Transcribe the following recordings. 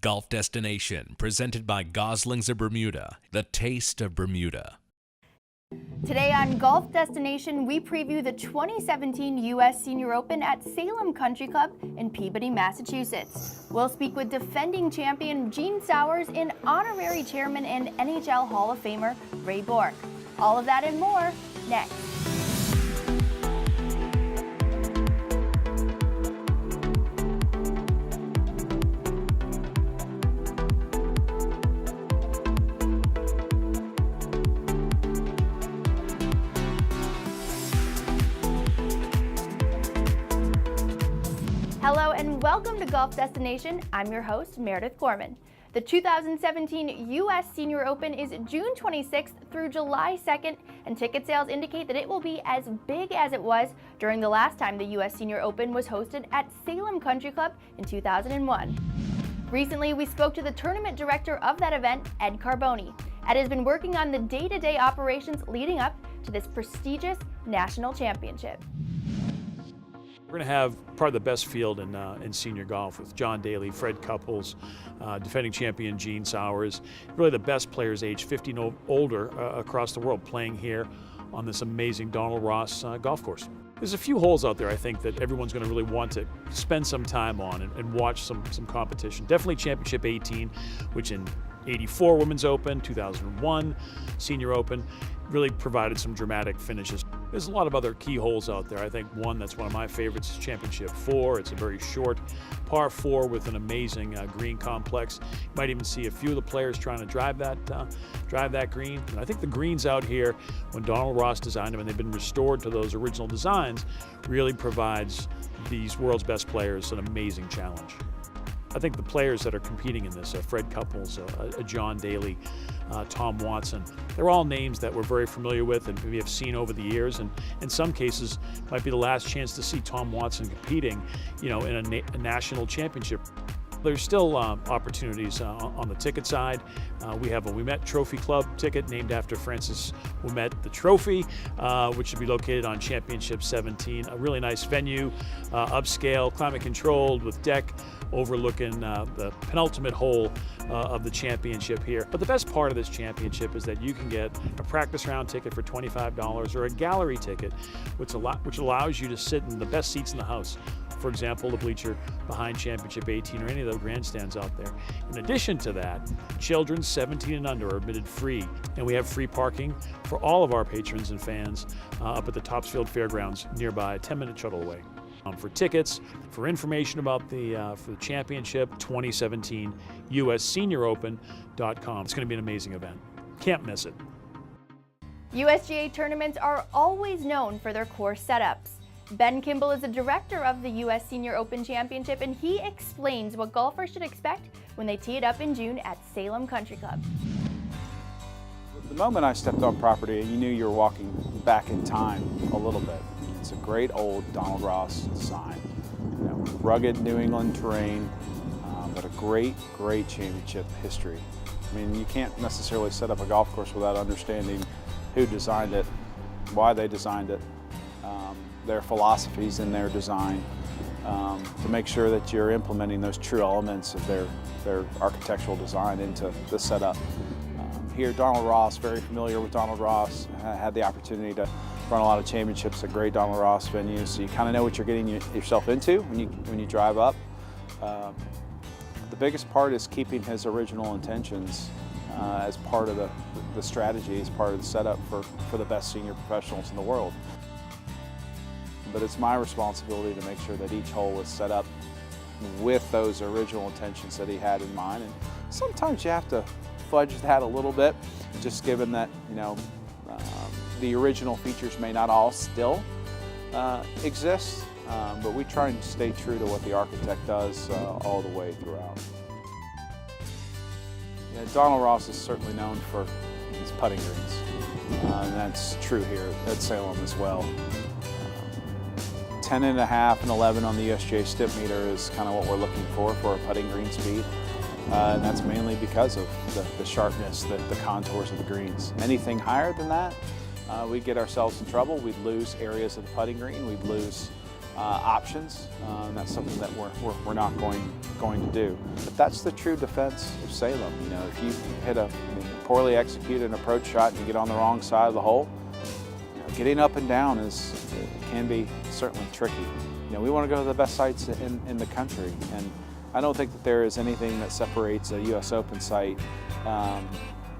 Golf Destination, presented by Goslings of Bermuda, the taste of Bermuda. Today on Golf Destination, we preview the 2017 U.S. Senior Open at Salem Country Club in Peabody, Massachusetts. We'll speak with defending champion Gene Sauers and Honorary Chairman and NHL Hall of Famer Ray Bork. All of that and more next. Hello and welcome to Golf Destination. I'm your host, Meredith Gorman. The 2017 U.S. Senior Open is June 26th through July 2nd, and ticket sales indicate that it will be as big as it was during the last time the U.S. Senior Open was hosted at Salem Country Club in 2001. Recently, we spoke to the tournament director of that event, Ed Carboni. Ed has been working on the day-to-day operations leading up to this prestigious national championship. We're going to have probably the best field in senior golf with John Daly, Fred Couples, defending champion Gene Sauers, really the best players age 50 and older across the world playing here on this amazing Donald Ross golf course. There's a few holes out there I think that everyone's going to really want to spend some time on and watch some competition. Definitely Championship 18, which in 84 Women's Open, 2001 Senior Open, really provided some dramatic finishes. There's a lot of other key holes out there. I think one that's one of my favorites is Championship 4. It's a very short par 4 with an amazing green complex. You might even see a few of the players trying to drive that green. And I think the greens out here, when Donald Ross designed them and they've been restored to those original designs, really provides these world's best players an amazing challenge. I think the players that are competing in this, Fred Couples, John Daly, Tom Watson, they're all names that we're very familiar with and we have seen over the years, and in some cases might be the last chance to see Tom Watson competing, in a national championship. There's still opportunities on the ticket side. We have a Ouimet Trophy Club ticket named after Francis Ouimet, the trophy, which should be located on Championship 17. A really nice venue, upscale, climate controlled with deck overlooking the penultimate hole of the championship here. But the best part of this championship is that you can get a practice round ticket for $25 or a gallery ticket, which allows you to sit in the best seats in the house. For example, the bleacher behind Championship 18 or any of the grandstands out there. In addition to that, children 17 and under are admitted free, and we have free parking for all of our patrons and fans up at the Topsfield Fairgrounds nearby, a 10-minute shuttle away. For tickets, for information about for the championship 2017 USSeniorOpen.com. It's going to be an amazing event. Can't miss it. USGA tournaments are always known for their course setups. Ben Kimball is the director of the U.S. Senior Open Championship, and he explains what golfers should expect when they tee it up in June at Salem Country Club. The moment I stepped on property, you knew you were walking back in time a little bit. It's a great old Donald Ross design. Rugged New England terrain, but a great championship history. I mean, you can't necessarily set up a golf course without understanding who designed it, why they designed it, their philosophies in their design, to make sure that you're implementing those true elements of their architectural design into the setup. Here, Donald Ross, very familiar with Donald Ross, had the opportunity to run a lot of championships at great Donald Ross venues, so you kind of know what you're getting yourself into when you drive up. The biggest part is keeping his original intentions as part of the strategy, as part of the setup for the best senior professionals in the world. But it's my responsibility to make sure that each hole is set up with those original intentions that he had in mind. And sometimes you have to fudge that a little bit, just given that the original features may not all still exist, but we try and stay true to what the architect does all the way throughout. Yeah, Donald Ross is certainly known for his putting greens, and that's true here at Salem as well. 10.5 and 11 on the USGA stip meter is kind of what we're looking for a putting green speed. And that's mainly because of the sharpness, the contours of the greens. Anything higher than that, we'd get ourselves in trouble. We'd lose areas of the putting green. We'd lose options. And that's something that we're not going to do. But that's the true defense of Salem. You know, if you hit a poorly executed approach shot and you get on the wrong side of the hole, you know, getting up and down can be certainly tricky. You know, we want to go to the best sites in the country, and I don't think that there is anything that separates a U.S. Open site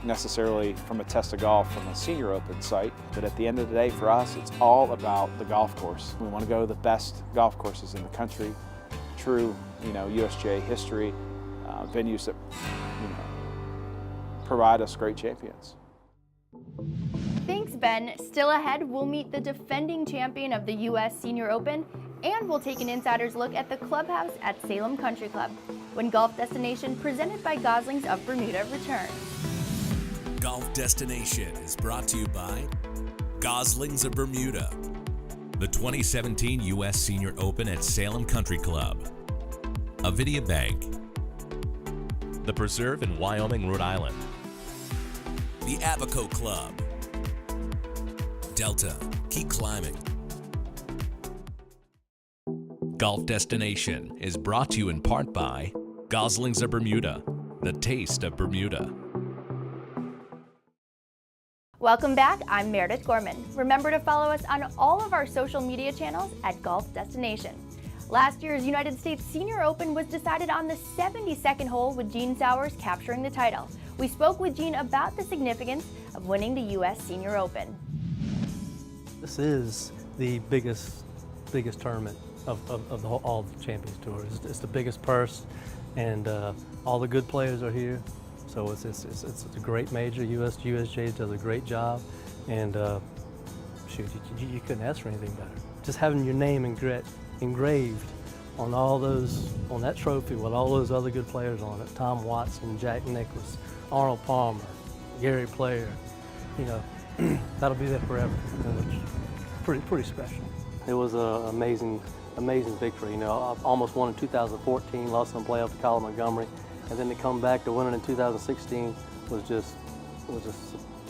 necessarily from a test of golf from a Senior Open site. But at the end of the day, for us, it's all about the golf course. We want to go to the best golf courses in the country, true, you know, USGA history, venues that, you know, provide us great champions. Thanks, Ben. Still ahead, we'll meet the defending champion of the U.S. Senior Open, and we'll take an insider's look at the clubhouse at Salem Country Club when Golf Destination, presented by Goslings of Bermuda, returns. Golf Destination is brought to you by Goslings of Bermuda, the 2017 U.S. Senior Open at Salem Country Club, Avidia Bank, the Preserve in Wyoming, Rhode Island, the Abaco Club, Delta, keep climbing. Golf Destination is brought to you in part by Goslings of Bermuda, the taste of Bermuda. Welcome back, I'm Meredith Gorman. Remember to follow us on all of our social media channels at Golf Destination. Last year's United States Senior Open was decided on the 72nd hole with Gene Sauers capturing the title. We spoke with Gene about the significance of winning the U.S. Senior Open. This is the biggest tournament of all the Champions Tour. It's the biggest purse, and all the good players are here. So it's a great major. USGA does a great job, and shoot, you couldn't ask for anything better. Just having your name engraved on on that trophy with all those other good players on it: Tom Watson, Jack Nicklaus, Arnold Palmer, Gary Player. You know, that'll be there forever. Pretty special. It was an amazing victory. You know, I almost won in 2014, lost some playoff to Colin Montgomery. And then to come back to winning in 2016 was just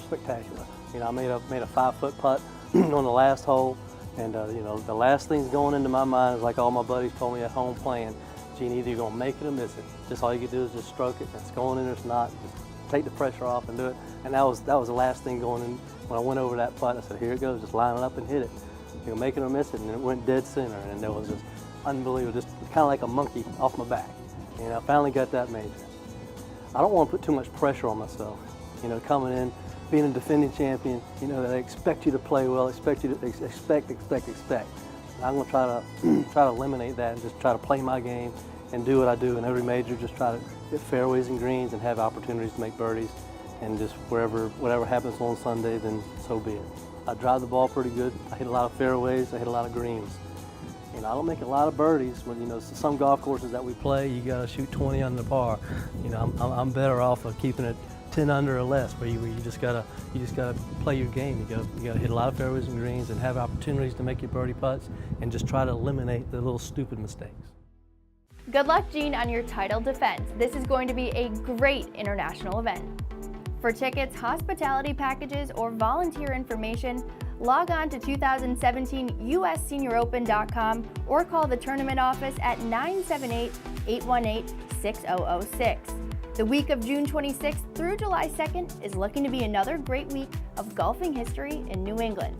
spectacular. You know, I made a 5-foot putt on the last hole, and you know, the last thing's going into my mind is like all my buddies told me at home playing, Gene, either you're gonna make it or miss it. Just all you can do is just stroke it. If it's going in or it's not, just take the pressure off and do it. And that was the last thing going in. When I went over that putt, I said, here it goes, just line it up and hit it. You're gonna make it or miss it, and it went dead center, and it was just unbelievable, just kind of like a monkey off my back. You know, I finally got that major. I don't want to put too much pressure on myself. You know, coming in, being a defending champion, you know, they expect you to play well, expect you to expect. And I'm going to try to eliminate that and just try to play my game and do what I do in every major, just try to hit fairways and greens and have opportunities to make birdies, and just whatever happens on Sunday, then so be it. I drive the ball pretty good. I hit a lot of fairways, I hit a lot of greens. You know, I don't make a lot of birdies, but you know, some golf courses that we play, you got to shoot 20 under par. You know, I'm better off of keeping it 10 under or less, where you just gotta play your game. You gotta hit a lot of fairways and greens and have opportunities to make your birdie putts, and just try to eliminate the little stupid mistakes. Good luck, Gene, on your title defense. This is going to be a great international event. For tickets, hospitality packages, or volunteer information, log on to 2017USSeniorOpen.com or call the tournament office at 978-818-6006. The week of June 26th through July 2nd is looking to be another great week of golfing history in New England.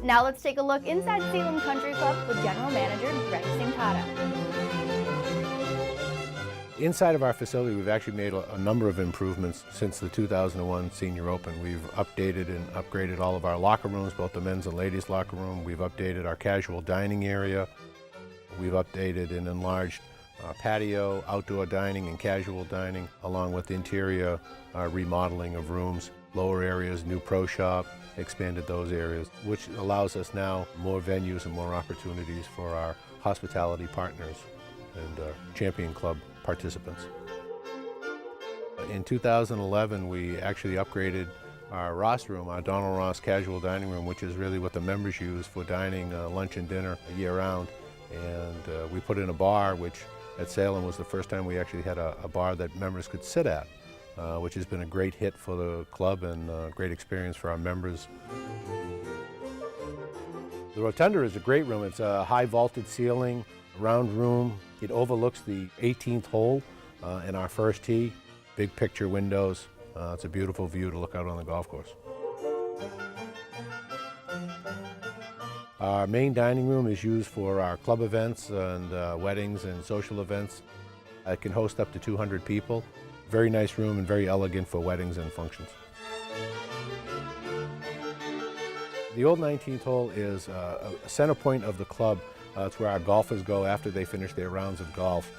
Now let's take a look inside Salem Country Club with General Manager Greg Sincata. Inside of our facility, we've actually made a number of improvements since the 2001 Senior Open. We've updated and upgraded all of our locker rooms, both the men's and ladies' locker room. We've updated our casual dining area. We've updated and enlarged patio, outdoor dining, and casual dining, along with interior remodeling of rooms, lower areas, new pro shop, expanded those areas, which allows us now more venues and more opportunities for our hospitality partners and Champion Club participants. In 2011, we actually upgraded our Ross room, our Donald Ross casual dining room, which is really what the members use for dining, lunch and dinner year-round. And we put in a bar, which at Salem was the first time we actually had a bar that members could sit at, which has been a great hit for the club and a great experience for our members. The rotunda is a great room. It's a high vaulted ceiling, round room. It overlooks the 18th hole in our first tee. Big picture windows. It's a beautiful view to look out on the golf course. Our main dining room is used for our club events and weddings and social events. It can host up to 200 people. Very nice room and very elegant for weddings and functions. The old 19th hole is a center point of the club. It's where our golfers go after they finish their rounds of golf.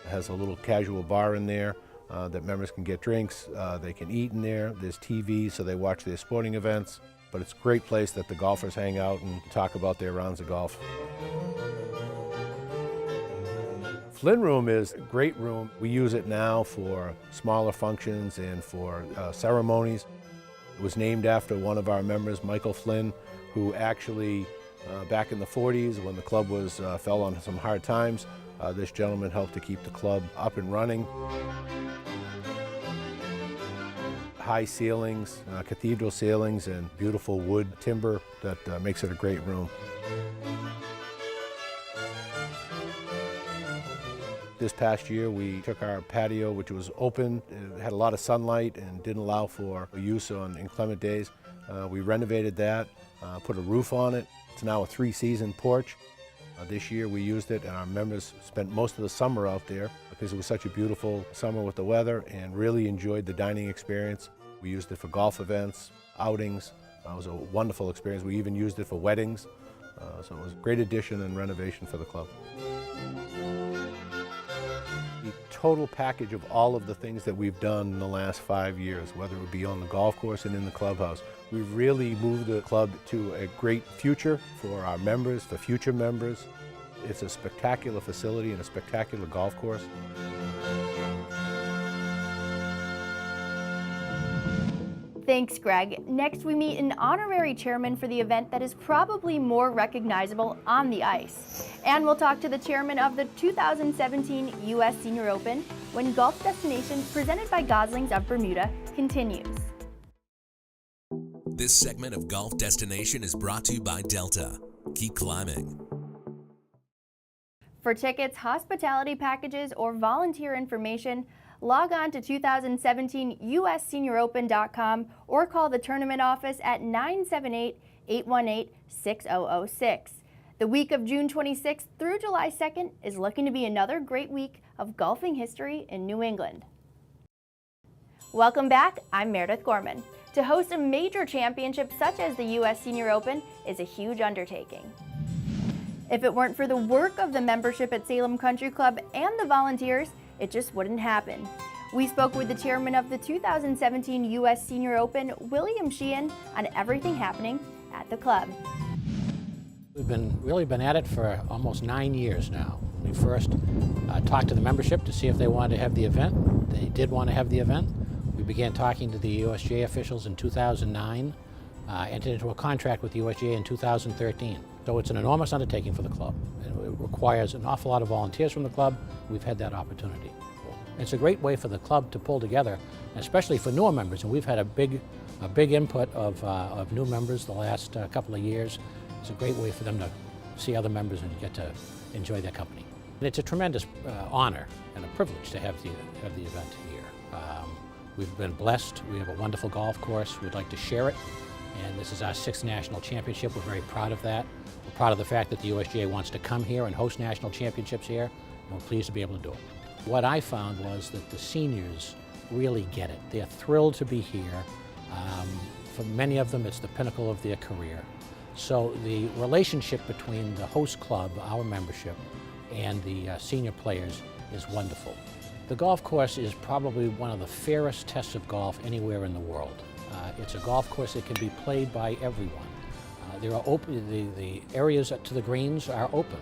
It has a little casual bar in there that members can get drinks. They can eat in there. There's TV, so they watch their sporting events. But it's a great place that the golfers hang out and talk about their rounds of golf. Flynn Room is a great room. We use it now for smaller functions and for ceremonies. It was named after one of our members, Michael Flynn, who actually, back in the 40s, when the club fell on some hard times, this gentleman helped to keep the club up and running. High ceilings, cathedral ceilings, and beautiful wood timber that makes it a great room. This past year, we took our patio, which was open, it had a lot of sunlight and didn't allow for use on inclement days. We renovated that, put a roof on it. It's now a 3-season porch. This year we used it, and our members spent most of the summer out there because it was such a beautiful summer with the weather and really enjoyed the dining experience. We used it for golf events, outings. It was a wonderful experience. We even used it for weddings. So it was a great addition and renovation for the club. The total package of all of the things that we've done in the last 5 years, whether it be on the golf course and in the clubhouse, we've really moved the club to a great future for our members, for future members. It's a spectacular facility and a spectacular golf course. Thanks, Greg. Next, we meet an honorary chairman for the event that is probably more recognizable on the ice. And we'll talk to the chairman of the 2017 U.S. Senior Open when Golf Destination, presented by Goslings of Bermuda, continues. This segment of Golf Destination is brought to you by Delta. Keep climbing. For tickets, hospitality packages, or volunteer information, log on to 2017USSeniorOpen.com or call the tournament office at 978-818-6006. The week of June 26th through July 2nd is looking to be another great week of golfing history in New England. Welcome back, I'm Meredith Gorman. To host a major championship such as the U.S. Senior Open is a huge undertaking. If it weren't for the work of the membership at Salem Country Club and the volunteers, it just wouldn't happen. We spoke with the chairman of the 2017 U.S. Senior Open, William Sheehan, on everything happening at the club. We've really been at it for almost 9 years now. We first talked to the membership to see if they wanted to have the event. They did want to have the event. We began talking to the USGA officials in 2009, entered into a contract with the USGA in 2013. So it's an enormous undertaking for the club. It requires an awful lot of volunteers from the club. We've had that opportunity. It's a great way for the club to pull together, especially for newer members. And we've had a big input of new members the last couple of years. It's a great way for them to see other members and get to enjoy their company. And it's a tremendous honor and a privilege to have the event here. We've been blessed. We have a wonderful golf course. We'd like to share it. And this is our 6th national championship. We're very proud of that. We're proud of the fact that the USGA wants to come here and host national championships here, and we're pleased to be able to do it. What I found was that the seniors really get it. They're thrilled to be here. For many of them, it's the pinnacle of their career. So the relationship between the host club, our membership, and the senior players is wonderful. The golf course is probably one of the fairest tests of golf anywhere in the world. It's a golf course that can be played by everyone. There are the areas to the greens are open.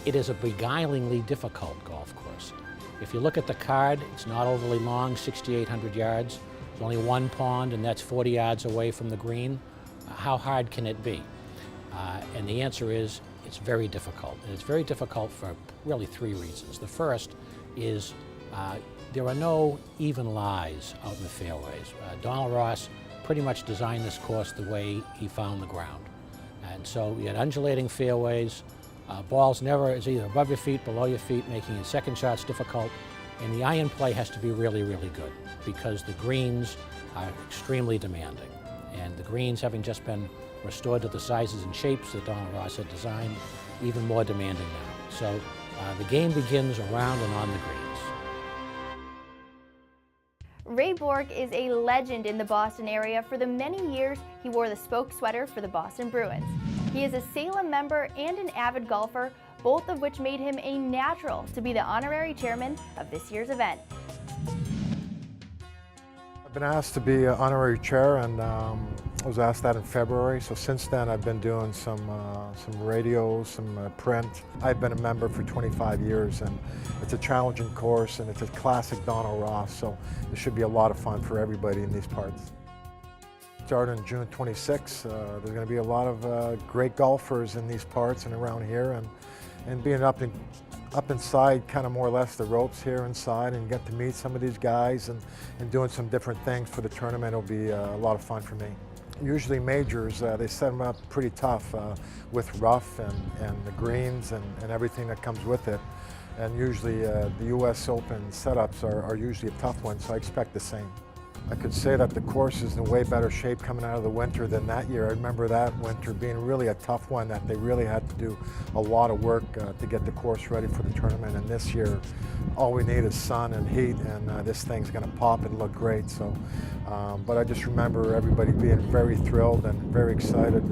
It is a beguilingly difficult golf course. If you look at the card, it's not overly long, 6,800 yards. There's only one pond, and that's 40 yards away from the green. How hard can it be? And the answer is, it's very difficult. And it's very difficult for really 3 reasons. The first is there are no even lies out in the fairways. Donald Ross pretty much designed this course the way he found the ground. And so you had undulating fairways, balls never is either above your feet, below your feet, making your second shots difficult. And the iron play has to be really, really good because the greens are extremely demanding. And the greens, having just been restored to the sizes and shapes that Donald Ross had designed, even more demanding now. So the game begins around and on the greens. Ray Bork is a legend in the Boston area. For the many years he wore the spoke sweater for the Boston Bruins. He is a Salem member and an avid golfer, both of which made him a natural to be the honorary chairman of this year's event. I've been asked to be honorary chair, and I was asked that in February. So since then, I've been doing some radio, some print. I've been a member for 25 years, and it's a challenging course, and it's a classic Donald Ross. So it should be a lot of fun for everybody in these parts. Starting June 26th, there's going to be a lot of great golfers in these parts and around here, and being up inside, kind of more or less the ropes here inside, and get to meet some of these guys and doing some different things for the tournament will be a lot of fun for me. Usually majors, they set them up pretty tough with rough and the greens and everything that comes with it. And usually the US Open setups are usually a tough one, so I expect the same. I could say that the course is in way better shape coming out of the winter than that year. I remember that winter being really a tough one, that they really had to do a lot of work to get the course ready for the tournament. And this year, all we need is sun and heat, and this thing's going to pop and look great. So, but I just remember everybody being very thrilled and very excited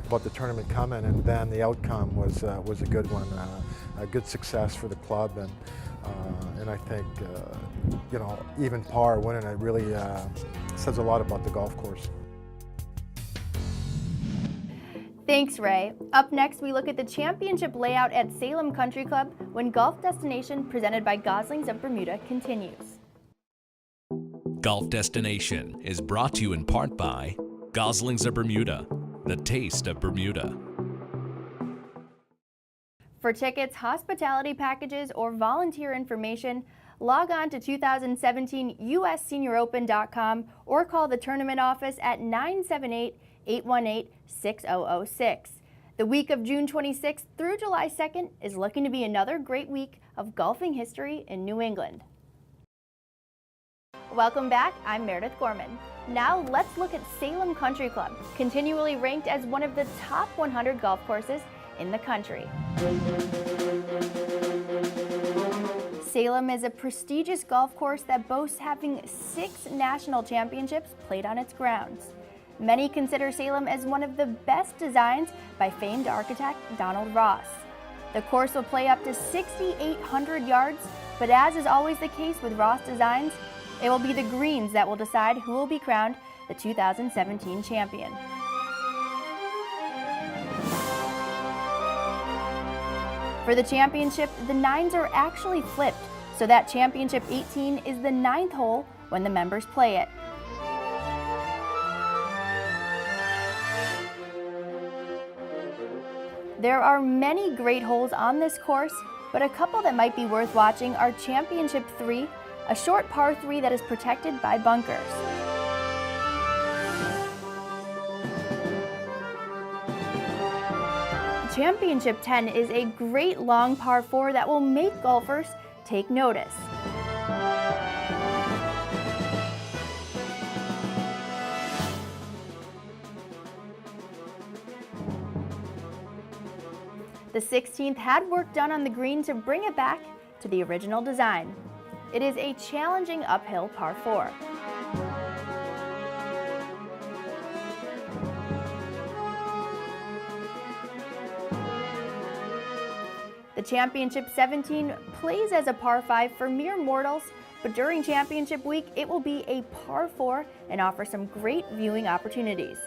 about the tournament coming, and then the outcome was a good one, a good success for the club. And I think, you know, even par winning it really says a lot about the golf course. Thanks, Ray. Up next, we look at the championship layout at Salem Country Club when Golf Destination, presented by Goslings of Bermuda, continues. Golf Destination is brought to you in part by Goslings of Bermuda, the taste of Bermuda. For tickets, hospitality packages, or volunteer information, log on to 2017USSeniorOpen.com or call the tournament office at 978-818-6006. The week of June 26th through July 2nd is looking to be another great week of golfing history in New England. Welcome back, I'm Meredith Gorman. Now let's look at Salem Country Club, continually ranked as one of the top 100 golf courses in the country. Salem is a prestigious golf course that boasts having 6 national championships played on its grounds. Many consider Salem as one of the best designs by famed architect Donald Ross. The course will play up to 6,800 yards, but as is always the case with Ross designs, it will be the greens that will decide who will be crowned the 2017 champion. For the championship, the 9s are actually flipped, so that championship 18 is the 9th hole when the members play it. There are many great holes on this course, but a couple that might be worth watching are Championship 3, a short par 3 that is protected by bunkers. Championship 10 is a great long par 4 that will make golfers take notice. The 16th had work done on the green to bring it back to the original design. It is a challenging uphill par 4. The Championship 17 plays as a par 5 for mere mortals, but during Championship week it will be a par 4 and offer some great viewing opportunities.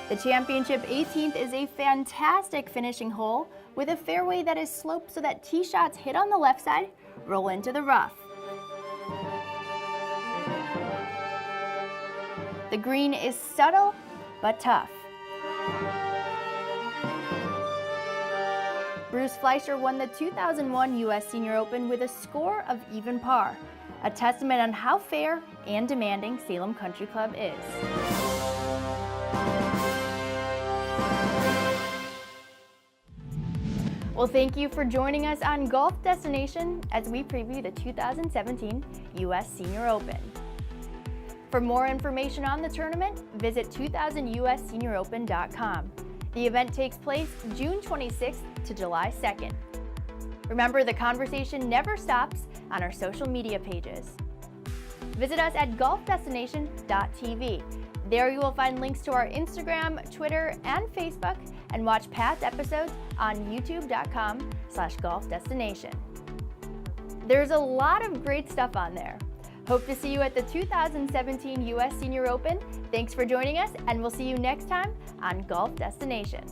The Championship 18th is a fantastic finishing hole with a fairway that is sloped so that tee shots hit on the left side roll into the rough. The green is subtle but tough. Bruce Fleischer won the 2001 U.S. Senior Open with a score of even par. a testament on how fair and demanding Salem Country Club is. Well, thank you for joining us on Golf Destination as we preview the 2017 U.S. Senior Open. For more information on the tournament, visit 2000USSeniorOpen.com. The event takes place June 26th to July 2nd. Remember, the conversation never stops on our social media pages. Visit us at golfdestination.tv. There you will find links to our Instagram, Twitter, and Facebook, and watch past episodes on youtube.com/golfdestination. There's a lot of great stuff on there. Hope to see you at the 2017 U.S. Senior Open. Thanks for joining us, and we'll see you next time on Golf Destination.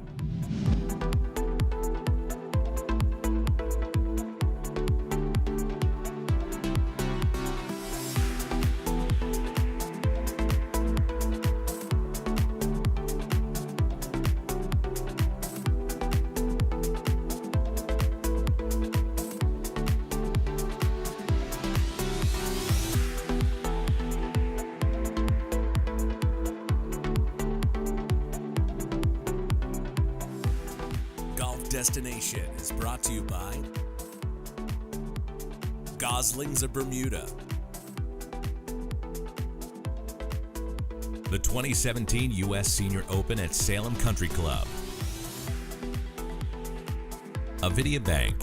Destination is brought to you by Goslings of Bermuda, the 2017 U.S. Senior Open at Salem Country Club, Avidia Bank,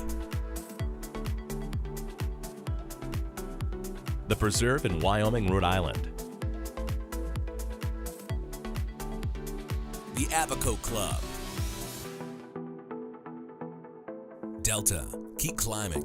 The Preserve in Wyoming, Rhode Island, the Abaco Club, Delta, keep climbing.